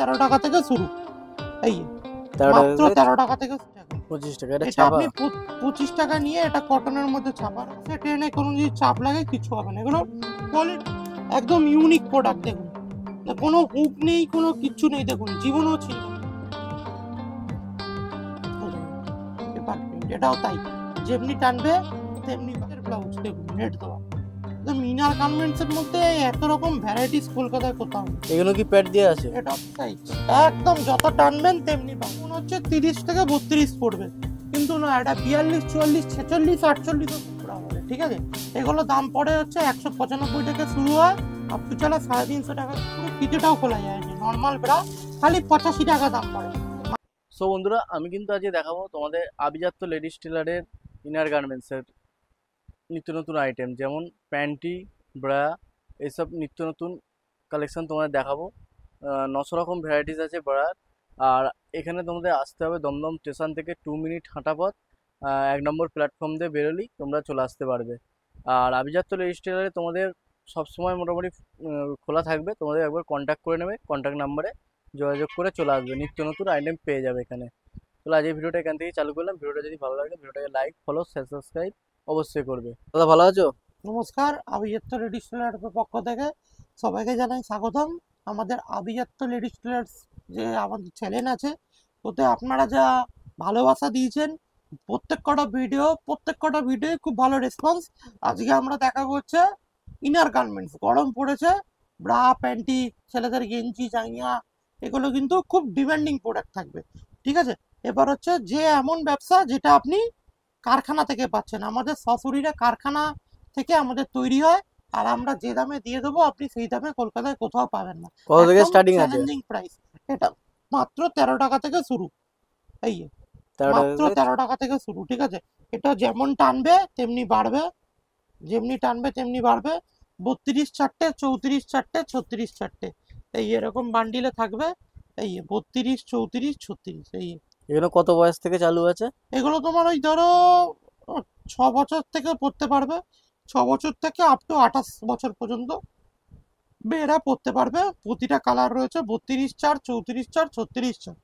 13 টাকা থেকে শুরু। এই মাত্র 13 টাকা থেকে 25 টাকা। এটা আপনি 25 টাকা নিয়ে এটা কটনের মধ্যে ছাপা আছে। ট্রেনে কোনো যদি চাপ লাগে কিছু হবে না। এগুলো কোয়ালিটি একদম ইউনিক প্রোডাক্ট। দেখুন কোনো হুক নেই, কোনো কিচ্ছু নেই। দেখুন জীবনও ছিল এটাও তাই, যেমনি টানবে তেমনি ব্লাউজ। দেখুন নেট দেওয়া। মিনার গার্মেন্টস এর মধ্যে এত রকম ভ্যারাইটিস কলকাতায় কোথাও। এগুলো কি প্যাড দিয়ে আছে? এটা তাই একদম যত টানবেন তেমনি পাবেন। মনে হচ্ছে 30 থেকে 32 পড়বে, কিন্তু না, এটা 42, 44, 46, 48 হবে। ঠিক আছে, এগুলো দাম পড়ে হচ্ছে 195 টাকা শুরু হয়, আপ টু চলে 350 টাকা। পুরো পিঠেটাও খোলা যায় নর্মাল ব্রা, খালি 85 টাকা দাম পড়ে। সো বন্ধুরা, আমি কিন্তু আজকে দেখাবো তোমাদের আভিজাত্য লেডিস টেলারের ইনার গার্মেন্টসের নিত্য নতুন আইটেম, যেমন প্যান্টি, ব্রা, এইসব নিত্য নতুন কালেকশন তোমাদের দেখাবো। 900 রকম ভ্যারাইটিস আছে ব্রার। আর এখানে তোমাদের আসতে হবে দমদম স্টেশন থেকে 2 মিনিট হাঁটা পথ। 1 নম্বর প্ল্যাটফর্ম দিয়ে বেরোলেই তোমরা চলে আসতে পারবে। আর আভিজাত্য লেডিস টেলারে তোমাদের সবসময় মোটামুটি খোলা থাকবে। তোমাদের একবার কন্ট্যাক্ট করে নেবে, কন্ট্যাক্ট নাম্বারে যোগাযোগ করে চলে আসবে, নিত্য নতুন আইটেম পেয়ে যাবে এখানে। তাহলে আজ এই ভিডিওটা এখান থেকেই চালু করলাম। ভিডিওটা যদি ভালো লাগে ভিডিওটাকে লাইক, ফলো, শেয়ার, সাবস্ক্রাইব অবশ্যই করবে। দাদা ভালো আছো? নমস্কার, আভিজাত্য লেডিস টেলারের পক্ষ থেকে সবাইকে জানাই স্বাগতম। আমাদের আভিজাত্য লেডিস টেলার্স যে আমাদের চ্যানেল আছে, ওতে আপনারা যা ভালোবাসা দিয়েছেন, প্রত্যেক কটা ভিডিও খুব ভালো রেসপন্স। আজকে আমরা দেখাবো হচ্ছে ইনার গার্মেন্টস। গরম পড়েছে, ব্রা, প্যান্টি, ছেলেদের গেঞ্জি, জাঙ্গিয়া, এগুলো কিন্তু খুব ডিমান্ডিং প্রোডাক্ট থাকবে। ঠিক আছে, এবার হচ্ছে যে এমন ব্যবসা যেটা আপনি কারখানা থেকে পাচ্ছেন। আমাদের সশরীরে কারখানা থেকে আমাদের তৈরি হয়, আর আমরা যে দামে দিয়ে দেবো আপনি সেই দামে কলকাতায় কোথাও পাবেন না। কত থেকে স্টার্টিং আছে? Challenging price. এটা মাত্র 13 টাকা থেকে শুরু। এই 13 মাত্র টাকা 13 টাকা থেকে শুরু। ঠিক আছে, এটা যেমন টানবে তেমনি বাড়বে, যেমনি টানবে তেমনি বাড়বে। 32 চারটে, 34 চারটে, 36 চারটে, এই এরকম বান্ডিলে থাকবে। এই 32, 34, 36। এই এগুলো কত বয়স থেকে চালু আছে? এগুলো তোমার ওই ধরো 6 বছর থেকে পড়তে পারবে। 6 বছর থেকে আপ টু 28 বছর পর্যন্ত মেয়েরা পড়তে পারবে। প্রতিটা কালার রয়েছে 32 চার, 34 চার, 36 চার।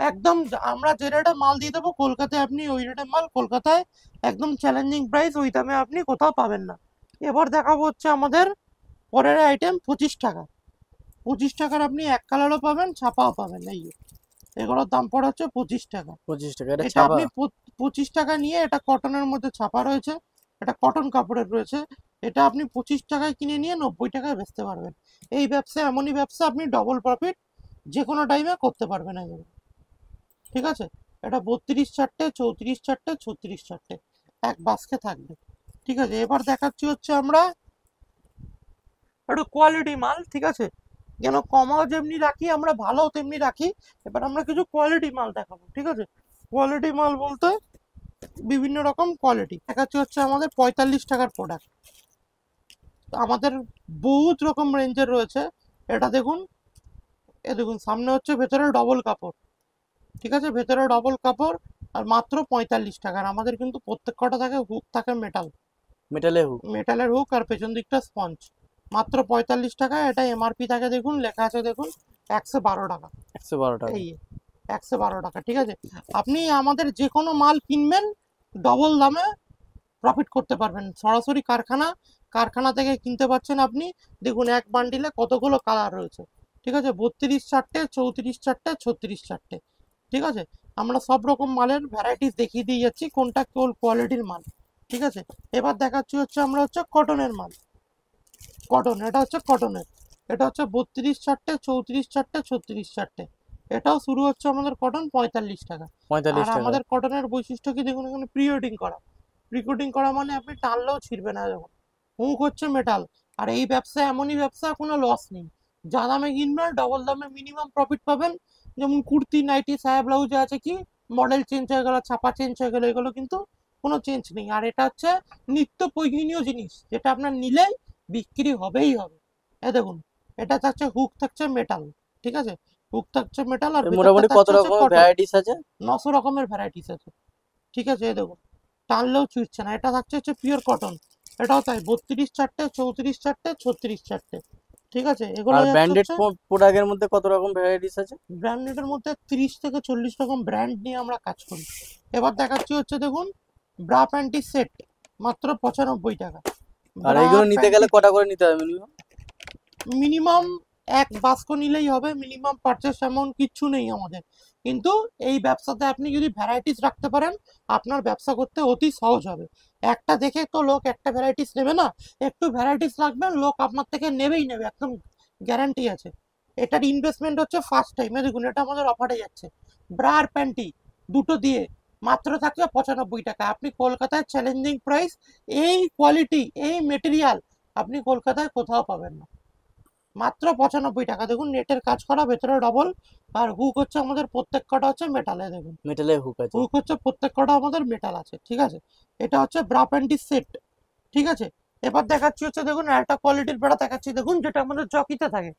একদম আমরা যে রেটে মাল দিয়ে দেবো কলকাতায়, আপনি ওই রেটে মাল কলকাতায় একদম চ্যালেঞ্জিং প্রাইস, ওই দামে আপনি কোথাও পাবেন না। এবার দেখাবো হচ্ছে আমাদের পরের আইটেম 25 টাকা। 25 টাকার আপনি এক কালারও পাবেন, ছাপাও পাবেন। এই এগুলোর দাম পড়ে হচ্ছে 25 টাকা। 25 টাকা। এটা এটা ছাপা? আপনি 25 টাকা নিয়ে, এটা কটনের মধ্যে ছাপা রয়েছে, এটা কটন কাপড়ের রয়েছে। এটা আপনি 25 টাকায় কিনে নিয়ে 90 টাকায় বেচতে পারবেন। এই ব্যবসা এমনই ব্যবসা, আপনি ডবল প্রফিট যে কোনো টাইমে করতে পারবেন। ঠিক আছে, এটা 32 চারটে, 34 চারটে, 36 চারটে, এক বাস্কে থাকবে। ঠিক আছে, এবার দেখাচ্ছি হচ্ছে আমরা একটু কোয়ালিটি মাল। ঠিক আছে, যেন কমাও যেমনি রাখি আমরা, ভালো তেমনি রাখি। এবার আমরা কিছু কোয়ালিটি মাল দেখাবো। ঠিক আছে, কোয়ালিটি মাল বলতে বিভিন্ন রকম কোয়ালিটি দেখাচ্ছি হচ্ছে আমাদের 45 টাকার প্রোডাক্ট। আমাদের বহুত রকম রেঞ্জের রয়েছে। এটা দেখুন, দেখুন সামনে হচ্ছে ভেতরে ডবল কাপড়। ঠিক আছে, ভেতরে ডবল কাপড়, আর মাত্র 45 টাকার। আমাদের কিন্তু প্রত্যেক কটা থাকে হুক থাকে মেটালের হুক, আর পেছন দিকটা স্পঞ্জ। মাত্র 45 টাকায়। এটা এমআরপি থাকে, দেখুন লেখা আছে, দেখুন 112 টাকা। 112 টাকা। এই 112 টাকা। ঠিক আছে, আপনি আমাদের যে কোনো মাল কিনবেন ডবল দামে প্রফিট করতে পারবেন। সরাসরি কারখানা থেকে কিনতে পারছেন আপনি। দেখুন এক বান্ডিলে কতগুলো কালার রয়েছে। ঠিক আছে, 32 চারটে, 34 চারটে, 36 চারটে। ঠিক আছে, আমরা সব রকম মালের ভ্যারাইটিস দেখিয়ে দিয়ে যাচ্ছি, কোনটা কোন কোয়ালিটির মাল। ঠিক আছে, এবার দেখাচ্ছি হচ্ছে আমরা হচ্ছে কটনের মাল। কটন, এটা হচ্ছে কটনের। এটা হচ্ছে 32 চারটে, 34 চারটে, 36 চারটে। এটাও শুরু হচ্ছে আমাদের কটন 45 টাকা। আর আমাদের কটনের বৈশিষ্ট্য কি দেখুন, এখানে প্রিকোটিং করা মানে আপনি টানলেও ছিঁড়বে না। যখন হুক হচ্ছে মেটাল। আর এই ব্যবসা এমনই ব্যবসা, কোনো লস নেই। যা দামে কিনবেন ডবল দামে মিনিমাম প্রফিট পাবেন। যেমন কুর্তি, নাইটি, সায়া, ব্লাউজে আছে কি মডেল চেঞ্জ হয়ে গেল, ছাপা চেঞ্জ হয়ে গেল, এগুলো কিন্তু কোনো চেঞ্জ নেই। আর এটা হচ্ছে নিত্য প্রয়োজনীয় জিনিস, যেটা আপনার নিলেই বিক্রি হবেই হবে। দেখুন, এটা থাকছে হুক থাকছে মেটাল। ঠিক আছে, হুক থাকছে মেটাল, আর মোটামুটি কত রকম ভ্যারাইটিস আছে? 900 রকমের ভ্যারাইটিস আছে। ঠিক আছে, দেখুন টানলেও ছুটছে না। এটা থাকছে হচ্ছে পিওর কটন। এটাও তাই, 32 চারটে, 34 চারটে, 36 চারটে। ঠিক আছে, এগুলো আর যাচ্ছে ব্র্যান্ডেড হচ্ছে প্রোডাক্টের মধ্যে কত রকম ভ্যারাইটিস আছে? ব্র্যান্ডেডের মধ্যে 30 থেকে 40 রকম ব্র্যান্ড নিয়ে আমরা কাজ করি। এবার দেখাচ্ছি হচ্ছে দেখুন ব্রা প্যান্টি সেট, মাত্র 95 টাকা। আর ব্রা এইগুলো নিতে গেলে প্যান্টি কটা করে নিতে হবে মিনিমাম? মিনিমাম এক বাস্ক নিলেই হবে, মিনিমাম পারচেস অ্যামাউন্ট কিচ্ছু নেই আমাদের। কিন্তু এই ব্যবসাতে আপনি যদি ভ্যারাইটিস রাখতে পারেন, আপনার ব্যবসা করতে অতি সহজ হবে। একটা দেখে তো লোক একটা ভ্যারাইটিস নেবে না, একটু ভ্যারাইটিস রাখবেন, লোক আপনার থেকে নেবেই নেবে, একদম গ্যারান্টি আছে। এটার ইনভেস্টমেন্ট হচ্ছে ফার্স্ট টাইমে। দেখুন এটা আমাদের অফারে যাচ্ছে, ব্রা আর প্যান্টি দুটো দিয়ে মাত্র থাকছে 95 টাকা। আপনি কলকাতায় চ্যালেঞ্জিং প্রাইস, এই কোয়ালিটি এই মেটেরিয়াল আপনি কলকাতায় কোথাও পাবেন না, মাত্র 95 টাকা। দেখুন নেটের কাজ করা, ভেতরে ডবল, আর হুক হচ্ছে আমাদের প্রত্যেক কটা হচ্ছে মেটালে। দেখুন মেটালের হুক আছে। হুক হচ্ছে প্রত্যেক কটা আমাদের মেটাল আছে, ঠিক আছে। এটা হচ্ছে ব্রা প্যান্টি সেট, ঠিক আছে। এবার দেখাচ্ছি হচ্ছে দেখুন একটা কোয়ালিটির বেড়া দেখাচ্ছি, দেখুন যেটা আমাদের জকিতে থাকে।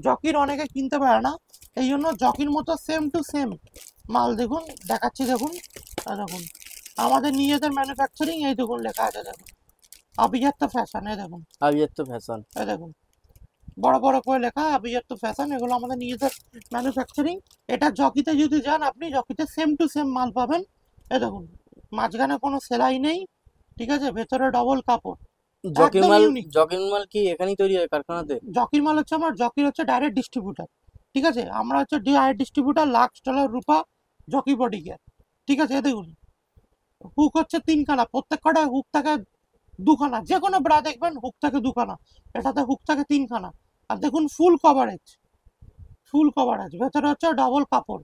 জকির অনেকে কিনতে পারে না, এই জন্য জকির মতো সেম টু সেম মাল দেখুন দেখাচ্ছি। দেখুন দেখুন আমাদের নিজেদের ম্যানুফ্যাকচারিং, এই দেখুন লেখা আছে দেখুন আভিজাত্য ফ্যাশন, এই দেখুন আবিয়াত্ত ফ্যাশন। এই দেখুন বড় বড় করে লেখা আভিজাত্য ফ্যাশন, এগুলো আমাদের নিজেদের ম্যানুফ্যাকচারিং। এটা জকিতে যদি যান আপনি জকিতে সেম টু সেম মাল পাবেন। এই দেখুন মাঝখানে কোনো সেলাই নেই, ঠিক আছে, ভেতরে ডবল কাপড়, জকির একদম মাল, ইউনিক। জকির মাল কি এখানেই তৈরি হয় কারখানাতে? জকির মাল হচ্ছে আমার, জকির হচ্ছে ডাইরেক্ট ডিস্ট্রিবিউটার, ঠিক আছে। আমরা হচ্ছে ডাইরেক্ট ডিস্ট্রিবিউটার, লাক্স, ডলার, রূপা, জকি বডি কেয়ার, ঠিক আছে। এই দেখুন হুক হচ্ছে 3খানা, প্রত্যেক কটা হুক থাকে 2খানা, যে কোনো ব্রা দেখবেন হুক থাকে 2খানা, এটাতে হুক থাকে 3খানা। আর দেখুন ফুল কভারেজ, ফুল কভারেজ, ভেতরে হচ্ছে ডবল কাপড়।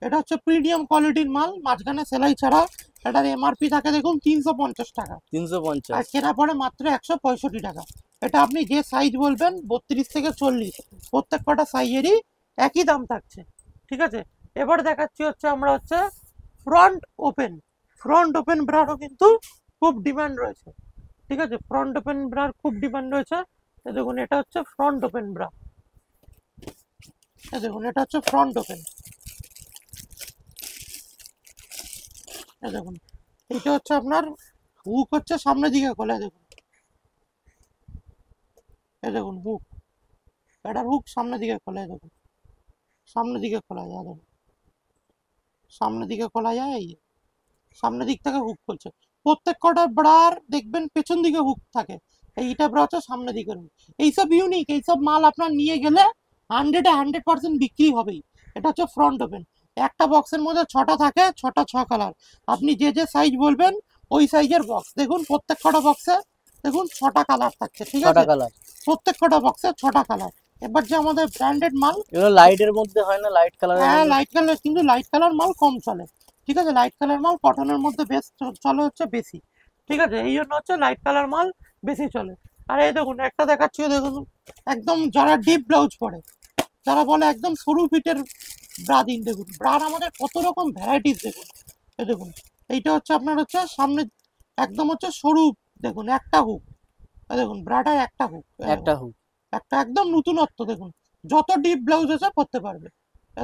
এটা হচ্ছে প্রিমিয়াম কোয়ালিটির মাল, মাঝখানে সেলাই ছাড়া। এটার এমআরপি থাকে দেখুন 350 টাকা, আর 350। কেনা পড়ে মাত্র 165 টাকা। এটা আপনি যে সাইজ বলবেন 32 থেকে 40, প্রত্যেক কটা সাইজেরই একই দাম থাকছে, ঠিক আছে। এবার দেখাচ্ছি হচ্ছে আমরা হচ্ছে ফ্রন্ট ওপেন, ফ্রন্ট ওপেন ব্রারও কিন্তু খুব ডিমান্ড রয়েছে, ঠিক আছে। ফ্রন্ট ওপেন ব্রার খুব ডিমান্ড রয়েছে। এই দেখুন এটা হচ্ছে ফ্রন্ট ওপেন ব্রা, এই দেখুন এটা হচ্ছে ফ্রন্ট ওপেন, এই দেখুন এটা হচ্ছে আপনার হুক হচ্ছে সামনের দিকে খোলা, দেখুন এই দেখুন হুক, এটার হুক সামনের দিকে খোলা, দেখুন সামনের দিকে খোলা যায়, দেখুন সামনের দিকে খোলা যায়, এই যে সামনের দিক থেকে হুক খুলছে। প্রত্যেক কটা ব্রার দেখবেন পেছন দিকে হুক থাকে, এইটা ব্রা হচ্ছে সামনের দিকের হুক। এইসব ইউনিক, এইসব মাল আপনার নিয়ে গেলে 100% বিক্রি হবেই। এটা হচ্ছে ফ্রন্ট ওপেন, একটা বক্সের মধ্যে 6টা থাকে, 6টা 6 কালার, আপনি যে যে সাইজ বলবেন ওই সাইজের বক্স। দেখুন প্রত্যেক কটা বক্সে দেখুন 6টা কালার থাকছে, ঠিক আছে, 6টা কালার। প্রত্যেক কটা বক্সে 6টা কালার। এবার যে আমাদের ব্র্যান্ডেড মাল, এগুলো লাইটের মধ্যে হয় না, লাইট কালারের হ্যাঁ মধ্যে? লাইট কালার, কিন্তু লাইট কালার মাল কম চলে, ঠিক আছে। লাইট কালার মাল কটনের মধ্যে বেশ চলে হচ্ছে বেশি, ঠিক আছে, এই জন্য হচ্ছে লাইট কালার মাল বেশি চলে। আর এই দেখুন একটা দেখাচ্ছি, দেখুন একদম যারা ডিপ ব্লাউজ পরে, যারা বলে একদম সরু ফিটের ব্রা দিন, দেখুন ব্রার আমাদের কত রকম ভ্যারাইটিস দেখুন। এই দেখুন এইটা হচ্ছে আপনার হচ্ছে সামনে একদম হচ্ছে সরু, দেখুন একটা হুক, দেখুন ব্রাটার একটা হুক, একটা হুক। একটা একদম নতুনত্ব, দেখুন যত ডিপ ব্লাউজ আছে পরতে পারবে।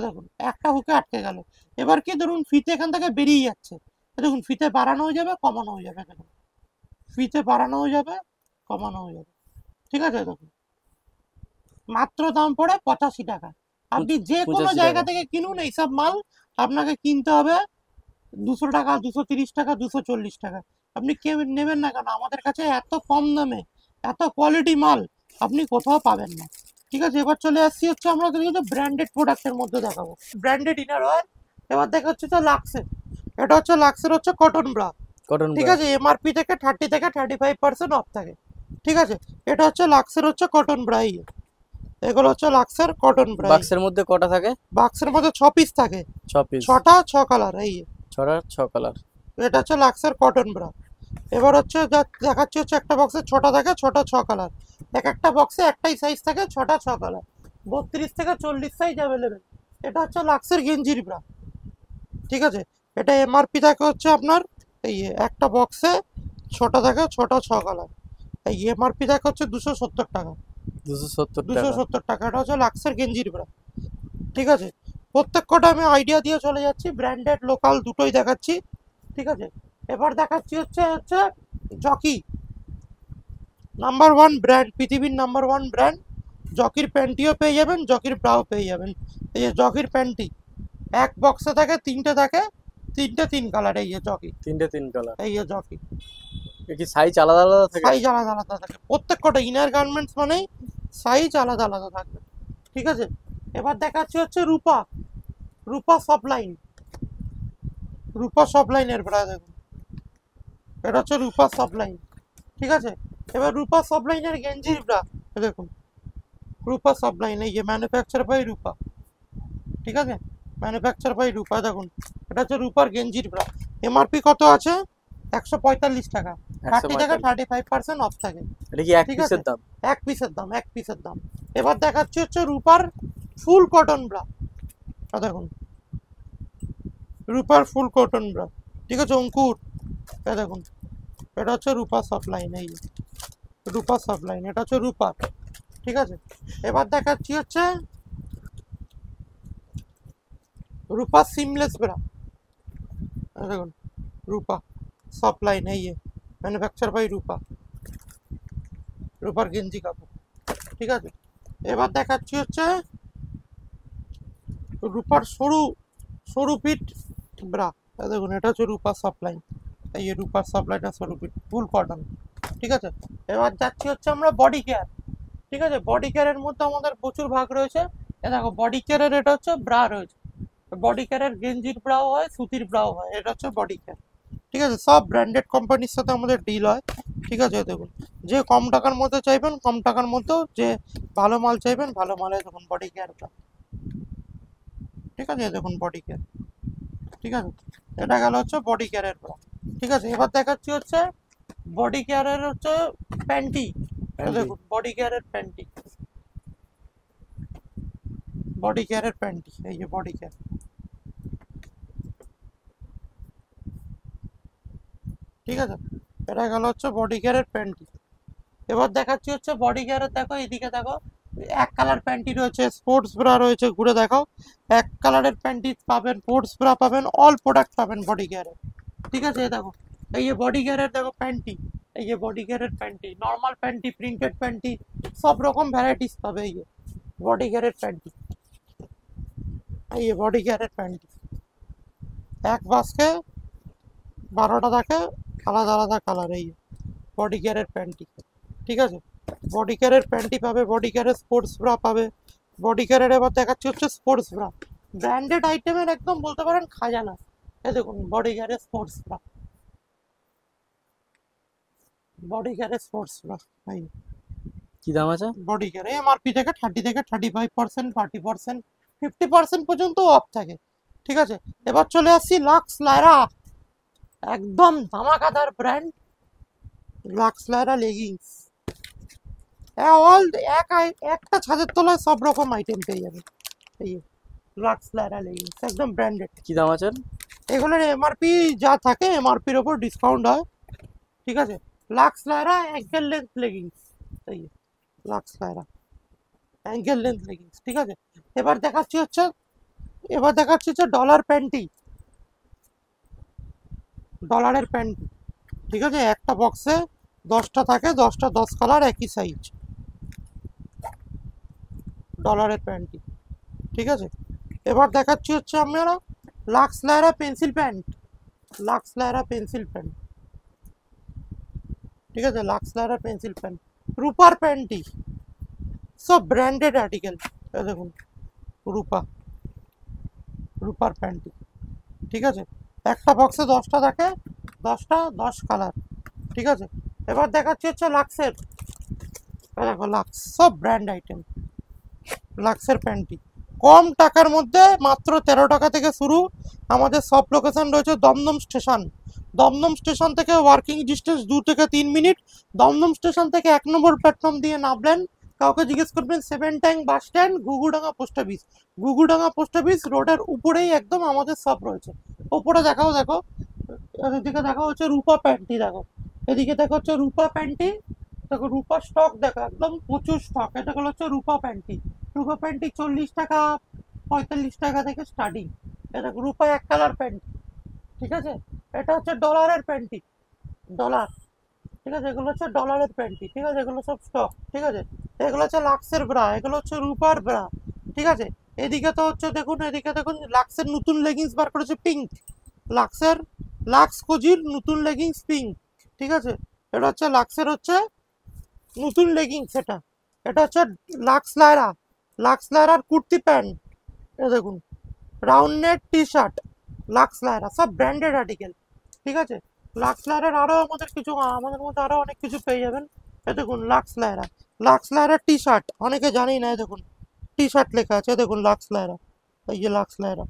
দেখুন একটা হুকে আটকে গেল, এবার কি ধরুন ফিতে এখান থেকে বেরিয়ে যাচ্ছে, দেখুন ফিতে বাড়ানো হয়ে যাবে, কমানো হয়ে যাবে, দেখুন ফিতে বাড়ানো হয়ে যাবে, কমানো হয়ে যাবে, ঠিক আছে। দেখুন মাত্র দাম পড়ে 85 টাকা। আপনি যে কোনো 85 জায়গা টাকা। থেকে কিনুন এইসব মাল আপনাকে কিনতে হবে 200 টাকা, 230 টাকা, 240 টাকা। আপনি কেউ নেবেন না কেন, আমাদের কাছে এত কম দামে এত কোয়ালিটি মাল আপনি কোথাও পাবেন না, ঠিক আছে। এবার চলে আসছি হচ্ছে আমরা কিন্তু ব্র্যান্ডেড প্রোডাক্টের মধ্যে দেখাবো, ব্র্যান্ডেড ইনার ওয়্যার। এবার দেখা হচ্ছে তো লাক্সের, এটা হচ্ছে লাক্সের হচ্ছে কটন ব্রা, কটন ঠিক ব্রা। আছে। এমআরপি থেকে 30 থেকে 35% অফ থাকে, ঠিক আছে। এটা হচ্ছে লাক্সের হচ্ছে কটন ব্রা, এগুলো হচ্ছে লাক্সের কটন ব্রা। বাক্সের মধ্যে কটা থাকে? বাক্সের মধ্যে 6 পিস থাকে, 6 পিস। 6টা 6 কালার, এই 6 কালার। এটা হচ্ছে লাক্সের কটন ব্রা। এবার হচ্ছে দেখাচ্ছি হচ্ছে একটা বক্সে 6টা থাকে, 6টা 6 কালার, এক একটা বক্সে একটাই সাইজ থাকে, 6টা 6 কালার, 32 থেকে 40 সাইজ অ্যাভেলেবেল। এটা হচ্ছে লাক্সের গেঞ্জির ব্রা, ঠিক আছে। এটা এমআরপি থাকে হচ্ছে আপনার এই একটা বক্সে 6টা থাকে, 6টা 6 কালার, এই এমআরপি থাকে হচ্ছে 270 টাকা, 270 টাকা। 270 টাকা। এটা হচ্ছে লাক্সের গেঞ্জির ব্রা, ঠিক আছে। প্রত্যেক কটা আমি আইডিয়া দিয়ে চলে যাচ্ছি, ব্র্যান্ডেড লোকাল দুটোই দেখাচ্ছি, ঠিক আছে। এবার দেখাচ্ছি হচ্ছে হচ্ছে জকি, নাম্বার ওয়ান ব্র্যান্ড, পৃথিবীর নাম্বার ওয়ান ব্র্যান্ড জকির প্যান্টিও পেয়ে যাবেন, জকির ব্রাও পেয়ে যাবেন। এই যে জকির প্যান্টি এক বক্সে থাকে, তিনটে থাকে, তিনটে তিন কালার। এই যে জকি, তিনটে তিন কালার। এই যে জকি, কি সাইজ আলাদা আলাদা থাকে? সাইজ আলাদা আলাদা থাকে প্রত্যেক কটা। ইনার গার্মেন্টস মানেই সাইজ আলাদা আলাদা থাকবে, ঠিক আছে। এবার দেখাচ্ছি হচ্ছে রূপা, রূপা সফলাইন, রূপা সফলাইনের ব্রা দেখুন, এটা হচ্ছে রূপা সফলাইন, ঠিক আছে। এবার রূপা সফলাইনের গেঞ্জির ব্রা দেখুন, রূপা সফলাইন, এই যে ম্যানুফ্যাকচার বাই রূপা, ঠিক আছে, ম্যানুফ্যাকচার বাই রূপা দেখুন। এটা হচ্ছে রূপার গেঞ্জির ব্রা। এমআরপি কত আছে? 145 টাকা, 30 থেকে 35% অফ থাকে। এটা কি এক ঠিক পিসের আছে, দাম? এক পিসের দাম, এক পিসের দাম। এবার দেখাচ্ছি হচ্ছে রূপার ফুল কটন ব্রা, দেখুন রূপার ফুল কটন ব্রা, ঠিক আছে, অঙ্কুর, দেখুন এটা হচ্ছে রূপা সফলাইন, এই রূপা সফলাইন, এটা হচ্ছে রূপা, ঠিক আছে। এবার দেখাচ্ছি হচ্ছে রূপা সিমলেস ব্রা, দেখুন রূপা সফলাইন, এই ম্যানুফ্যাকচার বাই রূপা, রূপার গেঞ্জি কাপড়, ঠিক আছে। এবার দেখাচ্ছি হচ্ছে রূপার সরু সরু পিঠ ব্রা, দেখুন এটা হচ্ছে রূপা সাপ্লাই, এই রূপার সাপ্লাইটা সরু পিঠ ফুল কটন, ঠিক আছে। এবার যাচ্ছি হচ্ছে আমরা বডি কেয়ার, ঠিক আছে। বডি কেয়ারের মধ্যে আমাদের প্রচুর ভাগ রয়েছে। এ দেখো বডি কেয়ারের এটা হচ্ছে ব্রা রয়েছে, বডি কেয়ারের গেঞ্জির ব্রাও হয়, সুতির ব্রাও হয়, এটা হচ্ছে বডি কেয়ার, ঠিক আছে। সব ব্র্যান্ডেড কোম্পানির সাথে আমাদের ডিল হয়, ঠিক আছে। দেখুন যে কম টাকার মধ্যে চাইবেন কম টাকার মধ্যেও, যে ভালো মাল চাইবেন ভালো মালে দেখুন বডি কেয়ারটা, ঠিক আছে, দেখুন বডি কেয়ার, ঠিক আছে। এটা গেল হচ্ছে বডি কেয়ারের ব্রা, ঠিক আছে। এবার দেখাচ্ছি হচ্ছে বডি কেয়ারের হচ্ছে প্যান্টি, দেখুন বডি কেয়ারের প্যান্টি, বডি কেয়ারের প্যান্টি, এই যে বডি কেয়ার, ঠিক আছে। এটা গেল হচ্ছে বডি কেয়ারের প্যান্টি। এবার দেখাচ্ছি হচ্ছে বডি কেয়ারের, দেখো এদিকে দেখো, এক কালার প্যান্টি রয়েছে, স্পোর্টস ব্রা রয়েছে, ঘুরে দেখো, এক কালারের প্যান্টি পাবেন, স্পোর্টস ব্রা পাবেন, অল প্রোডাক্ট পাবেন বডি কেয়ারের, ঠিক আছে। দেখো এই যে বডি কেয়ারের দেখো প্যান্টি, এই যে বডি কেয়ারের panty, normal panty, printed panty, সব রকম ভ্যারাইটিস পাবে এই যে বডি কেয়ারের প্যান্টি, এই যে বডি কেয়ারের প্যান্টি। এক বাসকে 12টা থাকে, আলাদা আলাদা কালার, এই বডি কেয়ারের প্যান্টি, ঠিক আছে। বডি কেয়ারের প্যান্টি পাবে, বডি কেয়ারের স্পোর্টস ব্রা পাবে, বডি কেয়ারের। এবার দেখাচ্ছি হচ্ছে স্পোর্টস ব্রা, ব্র্যান্ডেড আইটেমের একদম বলতে পারেন খাজানা। এই দেখুন বডি কেয়ারের স্পোর্টস ব্রা, বডি কেয়ারের স্পোর্টস ব্রা, এই কি দাম আছে? বডি কেয়ার এমআরপি থেকে 30 থেকে 35%, 40%, 50% পর্যন্ত অফ থাকে, ঠিক আছে। এবার চলে আসছি লাক্স লায়রা, একদম ধামাকাদার ব্র্যান্ড, লাক্স লায়রা লেগিংস। অল একটা ছাদের তলায় সব রকম আইটেম পেয়ে যাবে, এই লাক্স লায়রা লেগিংস একদম ব্র্যান্ডেড। কি দাম আছে? এগুলোর এমআরপি যা থাকে এমআরপির ওপর ডিসকাউন্ট হয়, ঠিক আছে। লাক্স লায়রা অ্যাঙ্কেল লেন্থ লেগিংস, এই লাক্স লায়রা অ্যাঙ্কেল লেন্থ লেগিংস, ঠিক আছে। এবার দেখাচ্ছি হচ্ছে ডলার প্যান্টি, ডলারের প্যান্টি, ঠিক আছে। একটা বক্সে 10টা থাকে, 10টা 10 কালার, একই সাইজ, ডলারের প্যান্টি, ঠিক আছে। এবার দেখাচ্ছি হচ্ছে আমরা Lux Lyra pencil pant, Lux Lyra pencil pant, ঠিক আছে, লাক্স লায়রা পেন্সিল প্যান্ট, রূপার প্যান্টি, সব ব্র্যান্ডেড আর্টিকেল, দেখুন রূপা, রূপার প্যান্টি, ঠিক আছে। একটা বক্সে 10টা থাকে, 10টা 10 কালার, ঠিক আছে। এবার দেখাচ্ছি হচ্ছে লাক্সের, দেখো লাক্স সব ব্র্যান্ড আইটেম, লাক্সের প্যান্টি কম টাকার মধ্যে মাত্র 13 টাকা থেকে শুরু। আমাদের সব লোকেশন রয়েছে দমদম স্টেশন, দমদম স্টেশন থেকে ওয়ার্কিং ডিস্টেন্স 2 থেকে 3 মিনিট। দমদম স্টেশন থেকে 1 নম্বর প্ল্যাটফর্ম দিয়ে নামলেন, কাউকে জিজ্ঞেস করবেন 7 tank bus stand, Ghughudanga post office, Ghughudanga post office রোডের উপরেই একদম আমাদের সব রয়েছে। ওপরে দেখাও, দেখো এদিকে দেখা হচ্ছে রূপা প্যান্টি, দেখো এদিকে দেখা হচ্ছে রূপা প্যান্টি, দেখো রূপা স্টক দেখো একদম প্রচুর স্টক। এটা হচ্ছে রূপা প্যান্টি, রূপা প্যান্টি 40 টাকা 45 টাকা থেকে স্টার্টিং। এটা রূপা এক কালার প্যান্টি, ঠিক আছে। এটা হচ্ছে ডলারের প্যান্টি, ডলার, ঠিক আছে, এগুলো হচ্ছে ডলারের প্যান্টি, ঠিক আছে, এগুলো সব স্টক, ঠিক আছে। এগুলো হচ্ছে লাক্সের ব্রা, এগুলো হচ্ছে রূপার ব্রা, ঠিক আছে। এদিকে তো হচ্ছে দেখুন, এদিকে দেখুন লাক্সের নতুন লেগিংস বার করেছে পিঙ্ক, লাক্সের, লাক্স কোজির নতুন লেগিংস পিঙ্ক, ঠিক আছে। এটা হচ্ছে লাক্সের হচ্ছে নতুন লেগিংস, এটা এটা হচ্ছে লাক্স লায়রা, লাক্স লায়রার কুর্তি প্যান্ট, এটা দেখুন, round neck T shirt, Lux Lyra, সব ব্র্যান্ডেড আর্টিকেল, ঠিক আছে। লাক্স লায়রার আরো আমাদের কিছু, আমাদের মধ্যে আরো অনেক কিছু পেয়ে যাবেন। এ দেখুন lux Lyra, Lux লায়রার T shirt, অনেকে জানেই না, এ দেখুন টি শার্ট লেখা আছে, এ দেখুন লাক্স লায়রা, এই যে lux Lyra,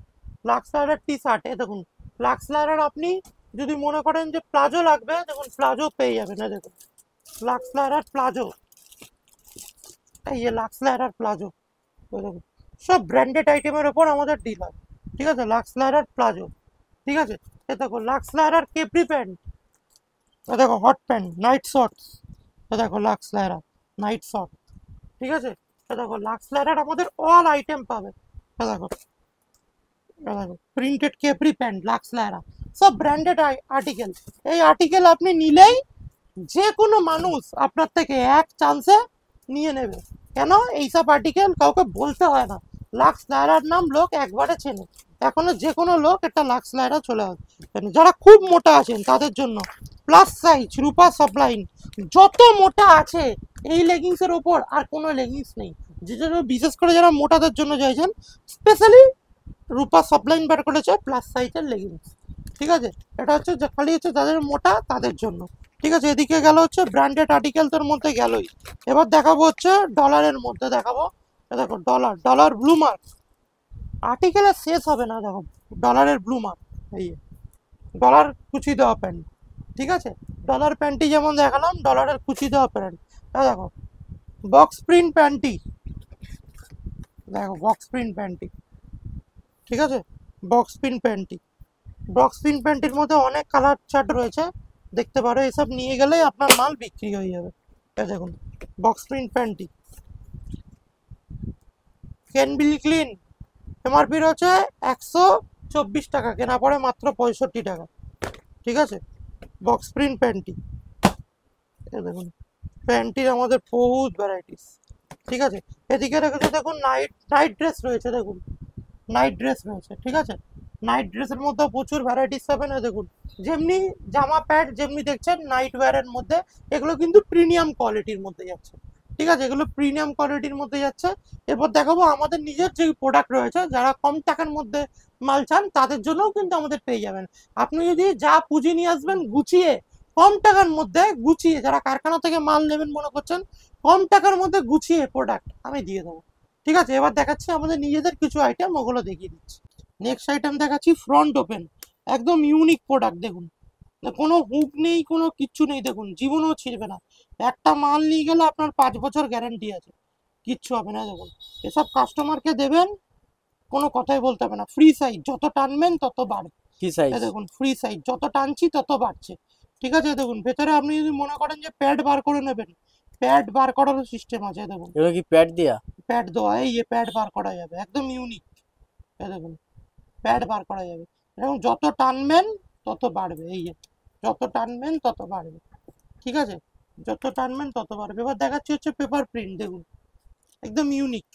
Lux লায়রার T shirt, এ দেখুন লাক্স লায়রার, আপনি যদি মনে করেন যে প্লাজো লাগবে, দেখুন প্লাজো পেয়ে যাবেন, এ দেখুন লাক্স লায়রার প্লাজো, এই যে লাক্স লায়রার প্লাজো, এই দেখুন সব ব্র্যান্ডেড আইটেমের ওপর আমাদের ডিলার, ঠিক আছে। লাক্স লায়রার প্লাজো, ঠিক আছে। এ দেখো লাক্স লায়রার কেপ্রি প্যান্ট, এ দেখো হট প্যান্ট, নাইট শর্টস, এ দেখো লাক্স লায়রা নাইট শর্ট, ঠিক আছে। এ দেখো লাক্স লায়রার আমাদের অল আইটেম পাবে, এ দেখো, এ দেখো printed capri pant, Lux Lyra, সব ব্র্যান্ডেড আর্টিকেল। এই আর্টিকেল আপনি নিলেই যে কোনো মানুষ আপনার থেকে এক চান্সে নিয়ে নেবে। কেন? এইসব আর্টিকেল কাউকে বলতে হয় না, লাক্স লায়রার নাম লোক একবারে চেনে, এখনো যে কোনো লোক একটা লাক্স লায়রা চলে আসবে। যারা খুব মোটা আছেন তাদের জন্য প্লাস সাইজ রূপা সাপ্লাইন, যত মোটা আছে এই লেগিংসের ওপর আর কোনো লেগিংস নেই, যে জন্য বিশেষ করে যারা মোটাদের জন্য চাইছেন, স্পেশালি রূপা সাপ্লাইন বার করেছে প্লাস সাইজের লেগিংস, ঠিক আছে। এটা হচ্ছে খালি হচ্ছে যাদের মোটা তাদের জন্য, ঠিক আছে। এদিকে গেল হচ্ছে ব্র্যান্ডেড আর্টিকেল, তোর মধ্যে গেলই। এবার দেখাবো হচ্ছে ডলারের মধ্যে দেখাবো, দেখো ডলার, ডলার ব্লু মার্ক, আর্টিকেলের শেষ হবে না, দেখো ডলারের ব্লু মার্ক, এই ডলার কুচি দেওয়া প্যান্ট, ঠিক আছে। ডলার প্যান্টি যেমন দেখালাম, ডলারের কুচি দেওয়া প্যান্ট, দেখো বক্স প্রিন্ট প্যান্টি, দেখো বক্স প্রিন্ট প্যান্টি, ঠিক আছে, box print panty, box print প্যান্টির মধ্যে অনেক কালার চার্ট রয়েছে, দেখতে পারো, এসব নিয়ে গেলেই আপনার মাল বিক্রি হয়ে যাবে। এই দেখুন box print panty, can be clean, MRP রয়েছে 124 টাকা, কেনা পড়ে মাত্র 65 টাকা, ঠিক আছে। বক্স প্রিন্ট প্যান্টি, এই দেখুন প্যান্টির আমাদের বহুত ভ্যারাইটিস, ঠিক আছে। এদিকে রেখেছে দেখুন নাইট, নাইট ড্রেস রয়েছে, দেখুন নাইট ড্রেস রয়েছে, ঠিক আছে। নাইট ড্রেসের মধ্যে প্রচুর ভ্যারাইটিস পাবেন, দেখুন যেমনি জামা প্যান্ট যেমনি দেখছেন নাইট ওয়্যারের মধ্যে, এগুলো কিন্তু প্রিমিয়াম কোয়ালিটির মধ্যে যাচ্ছে, ঠিক আছে, এগুলো প্রিমিয়াম কোয়ালিটির মধ্যে যাচ্ছে। এরপর দেখাবো আমাদের নিজের যে প্রোডাক্ট রয়েছে, যারা কম টাকার মধ্যে মাল চান তাদের জন্যও কিন্তু আমাদের পেয়ে যাবেন। আপনি যদি যা পুঁজি নিয়ে আসবেন গুছিয়ে, কম টাকার মধ্যে গুছিয়ে, যারা কারখানা থেকে মাল নেবেন মনে করছেন, কম টাকার মধ্যে গুছিয়ে প্রোডাক্ট আমি দিয়ে দেবো, ঠিক আছে। এবার দেখাচ্ছি আমাদের নিজেদের কিছু আইটেম, ওগুলো দেখিয়ে দিচ্ছি। নেক্সট আইটেম দেখাচ্ছি ফ্রন্ট ওপেন, একদম ইউনিক প্রোডাক্ট, দেখুন কোনো হুক নেই, কোনো কিচ্ছু নেই, দেখুন জীবনেও ছিঁড়বে না, একটা মাল নিয়ে গেলে আপনার 5 বছর গ্যারান্টি আছে, কিচ্ছু হবে না, দেখুন এসব কাস্টমারকে দেবেন, কোনো কথাই বলতে হবে না, ফ্রি সাইজ, যত টানবেন তত বাড়বে, কি সাইজ? দেখুন ফ্রি সাইজ, যত টানছি তত বাড়ছে, ঠিক আছে। দেখুন ভেতরে আপনি যদি মনে করেন যে প্যাড বার করে নেবেন, প্যাড বার করারও সিস্টেম আছে, দেখুন এগুলো কি প্যাড দেয়া? প্যাড দেওয়া, এই যে প্যাড বার করা যাবে, একদম ইউনিক, দেখুন প্যাড বার করা যাবে, এবং যত টানবেন তত বাড়বে, এই যে যত টানবেন তত বাড়বে, ঠিক আছে, যত টানবেন তত বাড়বে। এবার দেখাচ্ছি হচ্ছে পেপার প্রিন্ট, দেখুন একদম ইউনিক,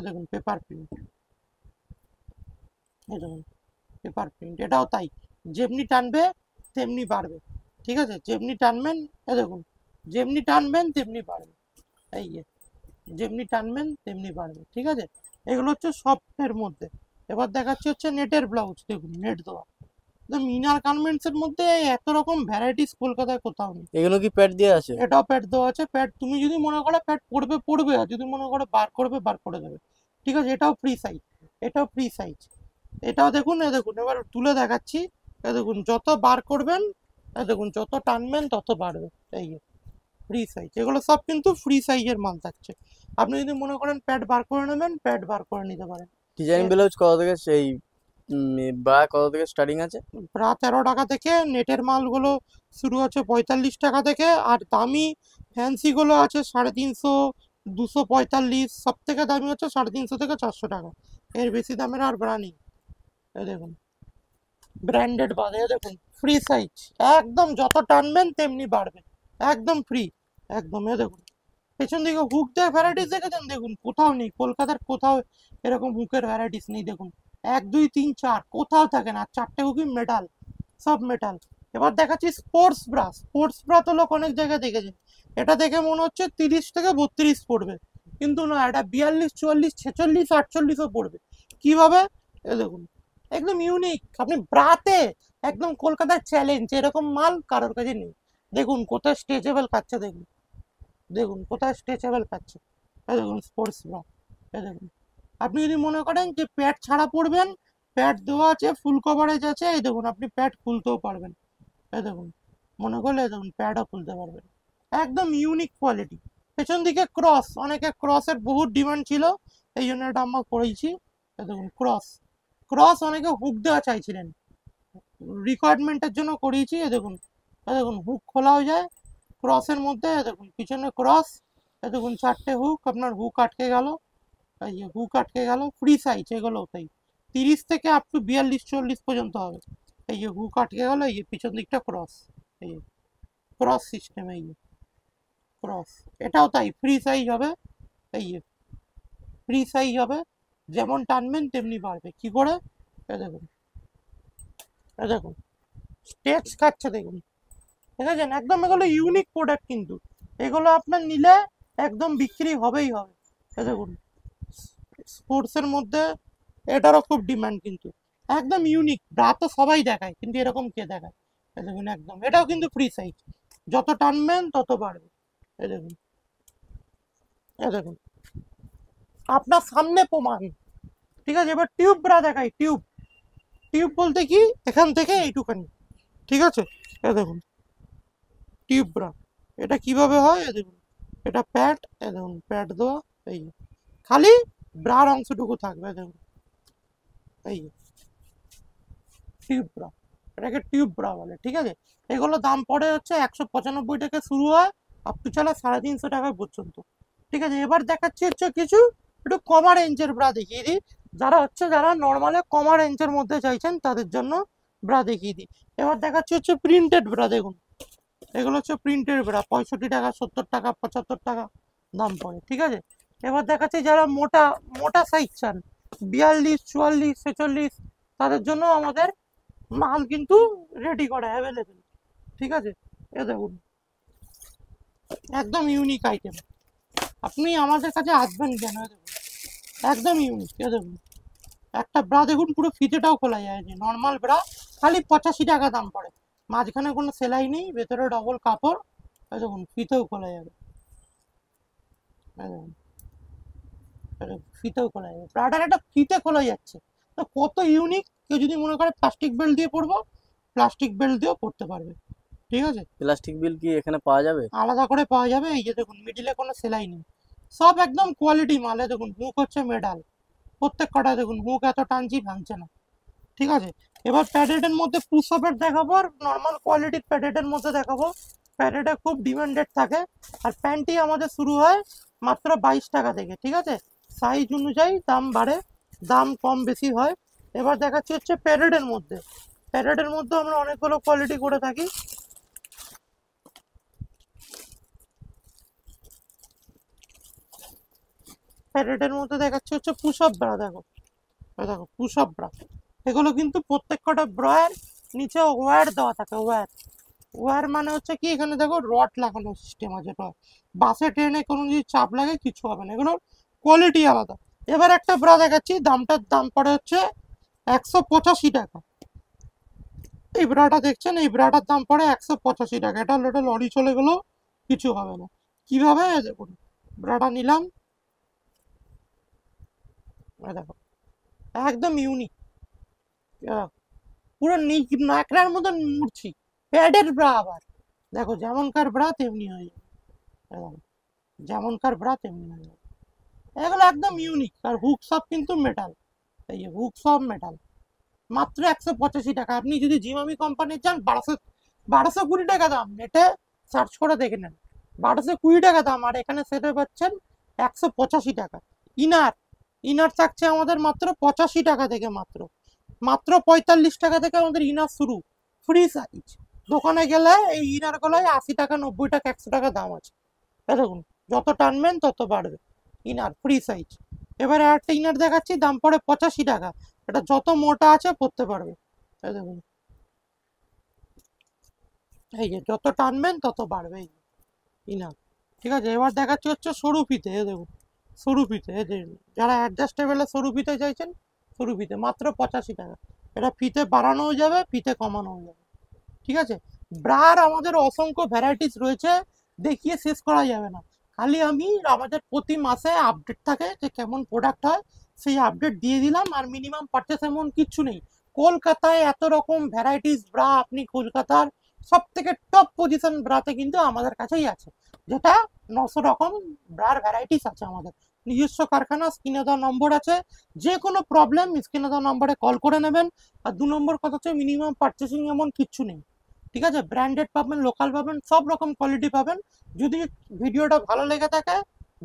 দেখুন পেপার প্রিন্ট, এই দেখুন পেপার প্রিন্ট, এটাও তাই, যেমনি টানবে তেমনি বাড়বে, ঠিক আছে, যেমনি টানবেন, এ দেখুন যেমনি টানবেন তেমনি বাড়বে, এই যে যেমনি টানবেন তেমনি বাড়বে, ঠিক আছে। এগুলো হচ্ছে সফটের মধ্যে। এবার দেখাচ্ছি হচ্ছে নেটের ব্লাউজ, দেখুন নেট দেওয়া, মিনার গার্মেন্টস এর মধ্যে এত রকম ভ্যারাইটিস কলকাতায় কোথাও নেই। এগুলো কি প্যাড দেয়া আছে? এটাও প্যাড দেওয়া আছে, প্যাড তুমি যদি মনে করো প্যাড পড়বে পড়বে, আর যদি মনে করো বার করবে বার করে দেবে, ঠিক আছে। এটাও ফ্রি সাইজ, এটাও ফ্রি সাইজ, এটাও দেখুন, এ দেখুন এবার তুলে দেখাচ্ছি, এ দেখুন যত বার করবেন, এ দেখুন যত টানবেন তত বাড়বে, এই ফ্রি সাইজ, এগুলো সব কিন্তু ফ্রি সাইজের মাল থাকছে। আপনি যদি মনে করেন প্যাড বার করে নেবেন, প্যাড বার করে নিতে পারেন। ডিজাইন ব্লাউজ কত থেকে সেই বা কত থেকে স্টার্টিং আছে? প্রায় 13 টাকা থেকে নেটের মালগুলো শুরু হচ্ছে 45 টাকা থেকে, আর দামি ফ্যান্সিগুলো আছে 350, 245, সব থেকে দামি হচ্ছে 350 থেকে 400 টাকা, এর বেশি দামের আর ব্রা নেই। এই দেখুন ব্র্যান্ডেড বাদে দেখুন ফ্রি সাইজ, একদম যত টানবেন তেমনি বাড়বে, একদম ফ্রি, একদম। এ দেখুন পেছন দিকে হুক দেওয়ার ভ্যারাইটিস দেখেছেন, দেখুন কোথাও নেই, কলকাতার কোথাও এরকম হুকের ভ্যারাইটিস নেই। দেখুন 1 2 3 4 কোথাও থাকে না, 4টে হুকই মেটাল, সব মেটাল। এবার দেখাচ্ছি স্পোর্টস ব্রা। স্পোর্টস ব্রা তো লোক অনেক জায়গায় দেখেছেন, এটা দেখে মনে হচ্ছে 30 থেকে 32 পড়বে, কিন্তু না, এটা 42 44 46 48ও পড়বে। কিভাবে? এ দেখুন একদম ইউনিক, আপনি ব্রাতে একদম কলকাতার চ্যালেঞ্জ, এরকম মাল কারোর কাছে নেই। দেখুন কোথায় স্ট্রেচেবল কাচ্ছে, দেখুন দেখুন কোথায় স্ট্রেচেবল কাচ্ছে। এই দেখুন স্পোর্টস ব্রা, এই দেখুন। আপনি যদি মনে করেন যে প্যাড ছাড়া পড়বেন, প্যাড দেওয়া আছে, ফুল কভারেজ আছে, এই দেখুন আপনি প্যাড খুলতেও পারবেন। এই দেখুন মনে করলে এই দেখুন প্যাডও খুলতে পারবেন, একদম ইউনিক কোয়ালিটি। পেছন দিকে ক্রস, অনেকে ক্রসের বহু ডিমান্ড ছিল, এই জন্য এটা আমরা করেছি। এই দেখুন ক্রস, ক্রস অনেকে হুক দেওয়া চাইছিলেন, রিকোয়ারমেন্টের জন্য করিয়েছি। এ দেখুন, এ দেখুন হুক খোলাও যায় ক্রসের মধ্যে। এ দেখুন পিছনে ক্রস, এ দেখুন 4টে হুক, আপনার হুক আটকে গেল, এই যে হুক আটকে গেল। ফ্রি সাইজ এগুলো, তাই 30 থেকে আপ টু 42 40 পর্যন্ত হবে। এই যে হুক আটকে গেল, এই যে পিছন দিকটা ক্রস, এই যে ক্রস সিস্টেম, এই যে ক্রস, এটাও তাই ফ্রি সাইজ হবে। এই যে ফ্রি সাইজ হবে, যেমন টানবেন তেমনি বাড়বে। কি করে? এ দেখুন, এ দেখুন স্টেক্স খাচ্ছে, দেখুন দেখেছেন, একদম এগুলো ইউনিক প্রোডাক্ট, কিন্তু এগুলো আপনার নিলে একদম বিক্রি হবেই হবে। এ দেখুন স্পোর্টসের মধ্যে এটারও খুব ডিমান্ড, কিন্তু একদম ইউনিক। ব্রা তো সবাই দেখায়, কিন্তু এরকম কে দেখায়? এ দেখুন একদম, এটাও কিন্তু ফ্রি সাইজ, যত টানবেন তত বাড়বে। এ দেখুন, এ দেখুন আপনার সামনে প্রমাণ। ঠিক আছে, এবার টিউব ব্রা দেখাই। টিউব, টিউব বলতে কি, এখান থেকে এইটুখানি, ঠিক আছে। এ দেখুন টিউব ব্রা, এটা কিভাবে হয়? এ দেখুন, এটা প্যাড, এ দেখুন প্যাড দেওয়া, এই যে খালি ব্রার অংশটুকু থাকবে। এ দেখুন এই যে টিউব ব্রা, এটাকে টিউব ব্রা বলে, ঠিক আছে। এগুলো দাম পড়ে হচ্ছে 195 টাকা শুরু হয়, আপ টু চলে 350 টাকা পর্যন্ত। ঠিক আছে, এবার দেখাচ্ছি হচ্ছে কিছু একটু কমা রেঞ্জের ব্রা দেখিয়ে দিই, যারা নর্মালে কমা রেঞ্জের মধ্যে চাইছেন তাদের জন্য ব্রা দেখিয়ে দিই। এবার দেখাচ্ছি হচ্ছে প্রিন্টেড ব্রা, দেখুন এগুলো হচ্ছে প্রিন্টেড ব্রা, 65 টাকা 70 টাকা 75 টাকা দাম পড়ে, ঠিক আছে। এবার দেখাচ্ছি যারা মোটা মোটা সাইজ চান, 42 44 46, তাদের জন্য আমাদের মাল কিন্তু রেডি করা অ্যাভেলেবেল, ঠিক আছে। এ দেখুন একদম ইউনিক আইটেম, আপনি আমাদের কাছে আসবেন কেন? এ দেখুন একদম ইউনিক। এ দেখুন একটা ব্রা দেখুন, পুরো ফিতেটাও খোলা যায়, যে নর্মাল ব্রা খালি 85 টাকা দাম পড়ে, মাঝখানে কোনো সেলাই নেই, ভেতরে ডবল কাপড়। এ দেখুন ফিতেও খোলা যাবে, এ দেখুন, এ দেখুন, ফিতেও খোলা যাবে, ব্রাটার একটা ফিতে খোলা যাচ্ছে, তো কত ইউনিক। কেউ যদি মনে করে প্লাস্টিক বেল্ট দিয়ে পরবো, প্লাস্টিক বেল্ট দিয়েও পরতে পারবে, ঠিক আছে। প্লাস্টিক বিল কি এখানে পাওয়া যাবে? আলাদা করে পাওয়া যাবে। এই যে দেখুন মিডিলে কোনো সেলাই নেই, সব একদম কোয়ালিটি মাল। এ দেখুন হুক হচ্ছে মেটাল, প্রত্যেক কটা দেখুন হুক এত টানছি ভাঙছে না, ঠিক আছে। এবার প্যাডেটের মধ্যে পুশ আপের দেখাবো, আর নর্মাল কোয়ালিটির প্যাডেটের মধ্যে দেখাবো। প্যাডেটে খুব ডিমান্ডেড থাকে, আর প্যান্টটি আমাদের শুরু হয় মাত্র 22 টাকা থেকে, ঠিক আছে। সাইজ অনুযায়ী দাম বাড়ে, দাম কম বেশি হয়। এবার দেখাচ্ছি হচ্ছে প্যাডেটের মধ্যে, প্যাডেটের মধ্যে আমরা অনেকগুলো কোয়ালিটি করে থাকি। প্যাডেটের মধ্যে দেখাচ্ছি হচ্ছে পুশ আপ ব্রা, দেখো দেখো পুশ আপ ব্রা, এগুলো কিন্তু প্রত্যেক কটা ব্রায়ের নিচে ওয়্যার দেওয়া থাকে। ওয়্যার, ওয়্যার মানে হচ্ছে কি, এখানে দেখো রড লাগানো সিস্টেম আছে, রড। বাসে ট্রেনে কোনো যদি চাপ লাগে কিছু হবে না, এগুলোর কোয়ালিটি আলাদা। এবার একটা ব্রা দেখাচ্ছি, দাম পড়ে হচ্ছে 185 টাকা। এই ব্রাটা দেখছেন, এই ব্রাটার দাম পড়ে 185 টাকা। এটা লোটা লরি চলে গেলেও কিছু হবে না। কিভাবে? দেখুন ব্রাটা নিলাম, দেখো একদম ইউনিক, পুরো ন্যাকড়ার মতন মুড়ছি, প্যাডের ব্রা আবার, দেখো যেমনকার ব্রা তেমনি হয়ে যাবে, দেখো, যেমনকার ব্রা তেমনি হয়ে যাবে। এগুলো একদম ইউনিক, আর হুক সব কিন্তু মেটাল, এই যে হুক সব মেটাল, মাত্র 185 টাকা। আপনি যদি জিমামি কোম্পানির চান, 1220 টাকা দাম, নেটে সার্চ করে দেখে নেন, 1220 টাকা দাম, আর এখানে সেটা পাচ্ছেন 185 টাকা। ইনার, ইনার থাকছে আমাদের মাত্র 85 টাকা থেকে, মাত্র মাত্র 45 টাকা থেকে আমাদের ইনার শুরু, ফ্রি সাইজ। দোকানে গেলে এই ইনার গুলোয় 80 টাকা 90 টাকা 100 টাকা দাম আছে। দেখুন যত টানবেন তত বাড়বে। Inner free size. এবারে একটা ইনার দেখাচ্ছি, দাম পড়ে 85 টাকা। এটা যত মোটা আছে পরতে পারবে। এই দেখুন, এই যে যত টানবেন তত বাড়বে এই ইনার। ঠিক আছে, এবার দেখাচ্ছি হচ্ছে সরু ফিতে। এই দেখুন সরু ফিতে, এই যে যারা অ্যাডজাস্টেবল সরু ফিতে চাইছেন, সরু ফিতে মাত্র 85 টাকা। এটা ফিতে বাড়ানোও যাবে, ফিতে কমানোও যাবে। ঠিক আছে, ব্রার আমাদের অসংখ্য ভ্যারাইটিস রয়েছে, দেখিয়ে শেষ করা যাবে না। খালি আমি আমাদের প্রতি মাসে আপডেট থাকে যে কেমন প্রোডাক্ট হয়, সেই আপডেট দিয়ে দিলাম। আর মিনিমাম পারচেস এমন কিচ্ছু নেই। কলকাতায় এত রকম ভ্যারাইটিস ব্রা, আপনি কলকাতার সব থেকে টপ পজিশন ব্রাতে কিন্তু আমাদের কাছেই আছে, যেটা 900 রকম ব্রার ভ্যারাইটিস আছে আমাদের নিজস্ব কারখানা। স্ক্রিনে দেওয়া নম্বর আছে, যে কোনো প্রবলেম স্ক্রিনে দেওয়া নম্বরে কল করে নেবেন। আর 2 নম্বর কথা হচ্ছে মিনিমাম পারচেসিং এমন কিচ্ছু নেই। ঠিক আছে, ব্র্যান্ডেড পাবেন, লোকাল পাবেন, সব রকম কোয়ালিটি পাবেন। যদি ভিডিওটা ভালো লেগে থাকে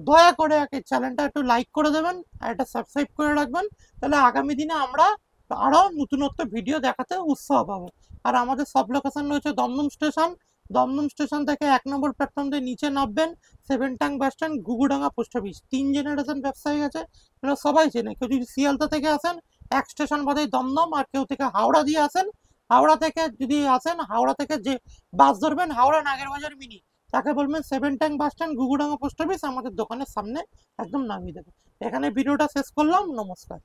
দয়া করে চ্যানেলটা একটু লাইক করে দেবেন আর এটা সাবস্ক্রাইব করে রাখবেন। তাহলে আগামী দিনে আমরা আরো নতুনত্ব ভিডিও দেখাতে উৎসাহ পাবো। আর আমাদের সব লোকেশন রয়েছে দমদম স্টেশন। দমদম স্টেশন থেকে 1 নম্বর প্ল্যাটফর্ম দিয়ে নিচে নামবেন, 7 tank bus stand, Ghughudanga post office. 3 generation ব্যবসায়ী আছে, এরা সবাই চেনে। কেউ যদি শিয়ালদা থেকে আসেন, 1 স্টেশন বাদেই দমদম। আর কেউ থেকে হাওড়া দিয়ে আসেন, হাওড়া থেকে যদি আসেন, হাওড়া থেকে যে বাস ধরবেন হাওড়া নাগেরবাজার মিনি, তাকে বলবেন 7 tank bus stand, Ghughudanga post office, আমাদের দোকানের সামনে একদম নামিয়ে দেবে। এখানে ভিডিওটা শেষ করলাম, নমস্কার।